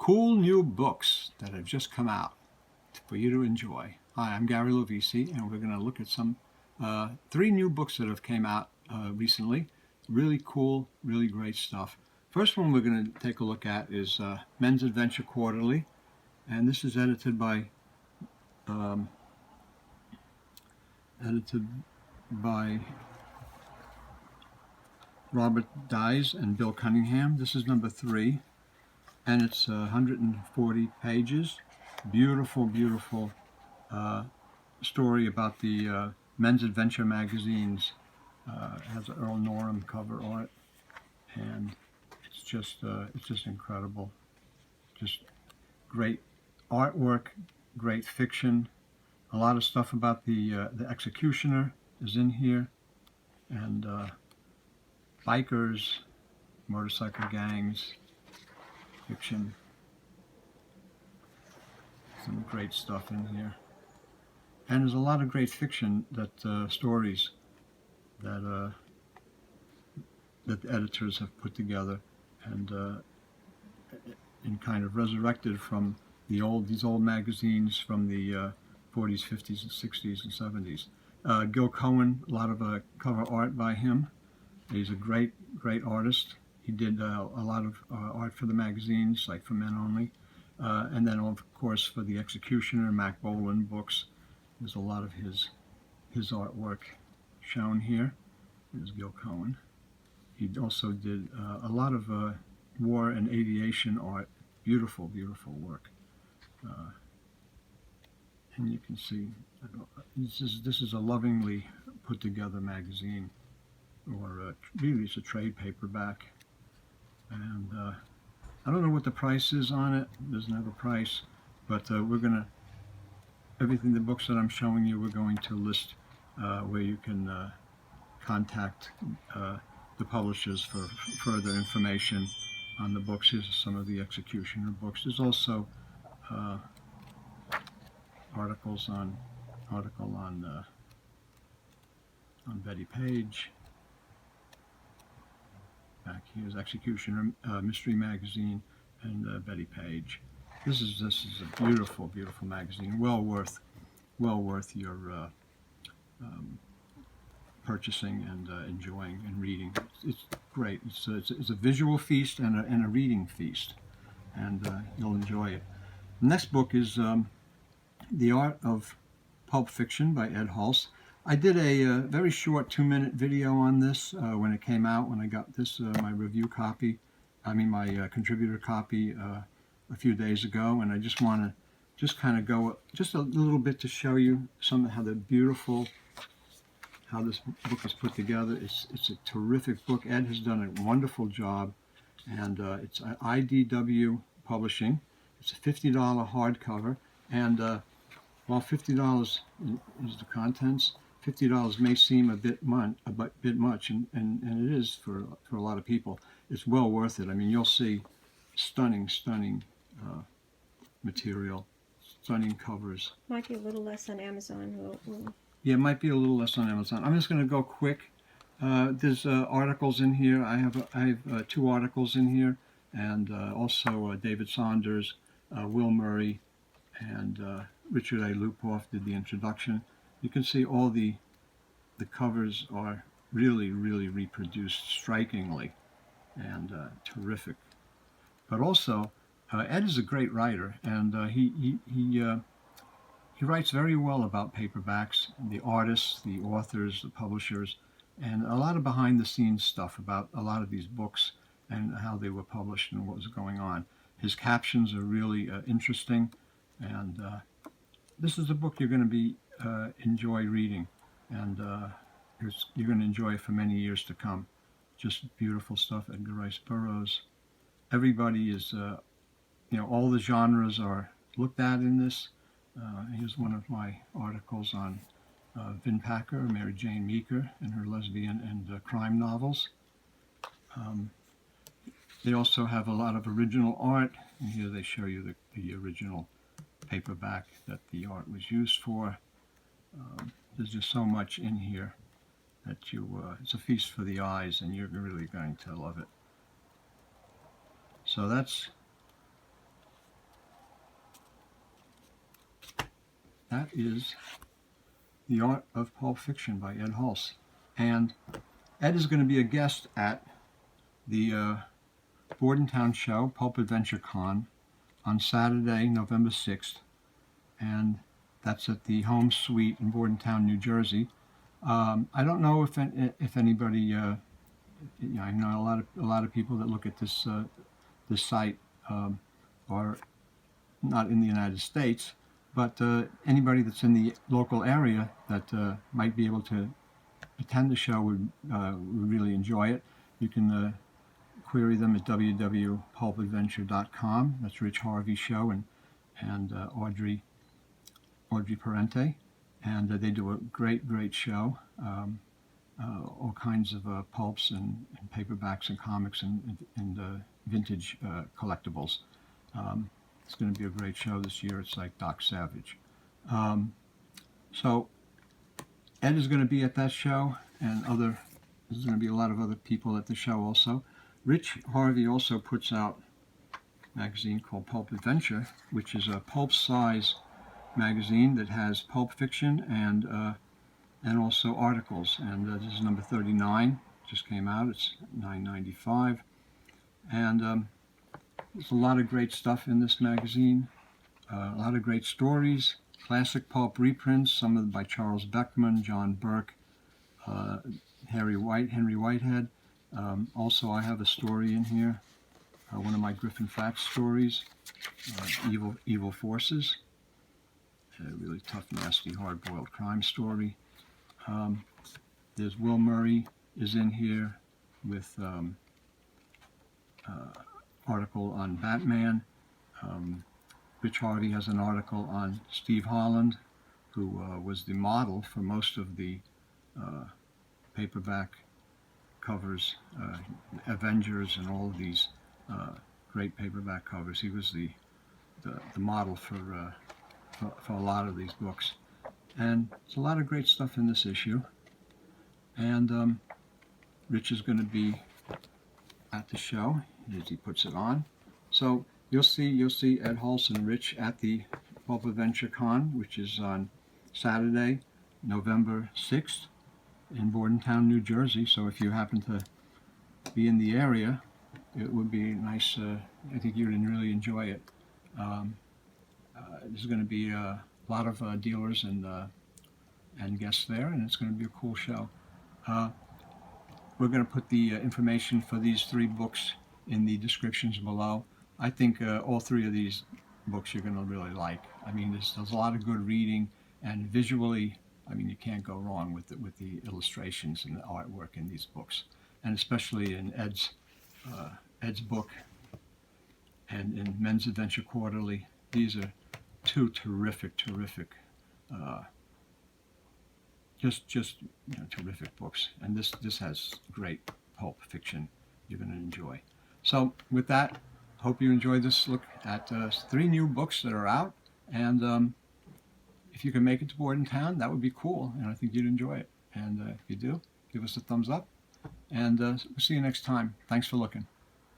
cool new books that have just come out for you to enjoy. Hi, I'm Gary Lovisi, and we're going to look at some 3 new books that have came out recently. Really cool, really great stuff. First one we're going to take a look at is Men's Adventure Quarterly, and this is edited by Robert Dyes and Bill Cunningham. This is number 3, and it's 140 pages. Beautiful, beautiful story about the Men's Adventure magazines. It has an Earl Norham cover art, and it's just incredible. Just great artwork, great fiction. A lot of stuff about the executioner is in here, and bikers, motorcycle gangs, fiction. Some great stuff in here, and there's a lot of great fiction that stories that that the editors have put together and kind of resurrected from these old magazines from the 40s, 50s, and 60s and 70s. Gil Cohen, a lot of cover art by him. He's a great artist. He did a lot of art for the magazines, like for Men Only. And then, of course, for the Executioner, Mac Bolan books, there's a lot of his artwork shown here. There's Gil Cohen. He also did a lot of war and aviation art. Beautiful, beautiful work. And you can see this is a lovingly put together magazine, or really it's a trade paperback. And I don't know what the price is on it. There's never a price, but we're gonna the books that I'm showing you, we're going to list where you can contact the publishers for further information on the books. Here's some of the Executioner books. There's also article on Betty Page. Back here's Executioner Mystery Magazine and Betty Page. This is a beautiful, beautiful magazine. Well worth your purchasing and enjoying and reading. It's great. It's a visual feast and a reading feast, and you'll enjoy it. The next book is The Art of Pulp Fiction by Ed Hulse. I did a very short 2-minute video on this when it came out, when I got this, my review copy, my contributor copy a few days ago, and I just want to kind of go just a little bit to show you how this book is put together. It's a terrific book. Ed has done a wonderful job, and it's IDW Publishing. It's a $50 hardcover, and while $50 is the contents, $50 may seem a bit much, and it is for a lot of people. It's well worth it. I mean, you'll see stunning material, stunning covers. Might be a little less on Amazon. Yeah, it might be a little less on Amazon. I'm just going to go quick. There's articles in here. I have 2 articles in here, and also David Saunders, Will Murray, and Richard A. Lupoff did the introduction. You can see all the covers are really reproduced strikingly and terrific. But also, Ed is a great writer, and he writes very well about paperbacks, the artists, the authors, the publishers, and a lot of behind-the-scenes stuff about a lot of these books and how they were published and what was going on. His captions are really interesting, and this is a book you're going to be enjoy reading, and you're going to enjoy it for many years to come. Just beautiful stuff. Edgar Rice Burroughs. Everybody is, all the genres are looked at in this. Here's one of my articles on Vin Packer, Mary Jane Meeker, and her lesbian and crime novels. They also have a lot of original art, and here they show you the original paperback that the art was used for. There's just so much in here that it's a feast for the eyes, and you're really going to love it. So that's that is The Art of Pulp Fiction by Ed Hulse. And Ed is going to be a guest at the Bordentown show, Pulp Adventure Con, on Saturday, November 6th. And that's at the Home Suite in Bordentown, New Jersey. I don't know if anybody, I know a lot of people that look at this site are not in the United States, but anybody that's in the local area that might be able to attend the show would really enjoy it. You can query them at www.pulpadventure.com. That's Rich Harvey's show and Audrey Parente, and they do a great show. All kinds of pulps and paperbacks and comics and vintage collectibles. It's going to be a great show this year. It's like Doc Savage. So Ed is going to be at that show, and there's going to be a lot of other people at the show also. Rich Harvey also puts out a magazine called Pulp Adventure, which is a pulp size magazine that has pulp fiction and also articles. And this is number 39. Just came out. It's $9.95, and there's a lot of great stuff in this magazine. A lot of great stories, classic pulp reprints, some of them by Charles Beckman, John Burke, Henry Whitehead. Also, I have a story in here, one of my Griffin Facts stories, Evil Forces, a really tough, nasty, hard-boiled crime story. There's Will Murray is in here with article on Batman. Rich Harvey has an article on Steve Holland, who was the model for most of the paperback covers, Avengers and all of these great paperback covers. He was the model for a lot of these books. And there's a lot of great stuff in this issue. And Rich is going to be at the show as he puts it on. So you'll see Ed Hulse and Rich at the Pulp Adventure Con, which is on Saturday, November 6th in Bordentown, New Jersey. So if you happen to be in the area, it would be nice. I think you'd really enjoy it. There's going to be a lot of dealers and guests there, and it's going to be a cool show. We're going to put the information for these 3 books in the descriptions below. I think all 3 of these books you're going to really like. I mean, there's a lot of good reading, and visually, I mean, you can't go wrong with the illustrations and the artwork in these books, and especially in Ed's book and in Men's Adventure Quarterly. These are 2 terrific, just terrific books, and this has great pulp fiction you're going to enjoy. So with that, hope you enjoyed this look at 3 new books that are out, and if you can make it to Bordentown, that would be cool, and I think you'd enjoy it. And if you do, give us a thumbs up, and we'll see you next time. Thanks for looking.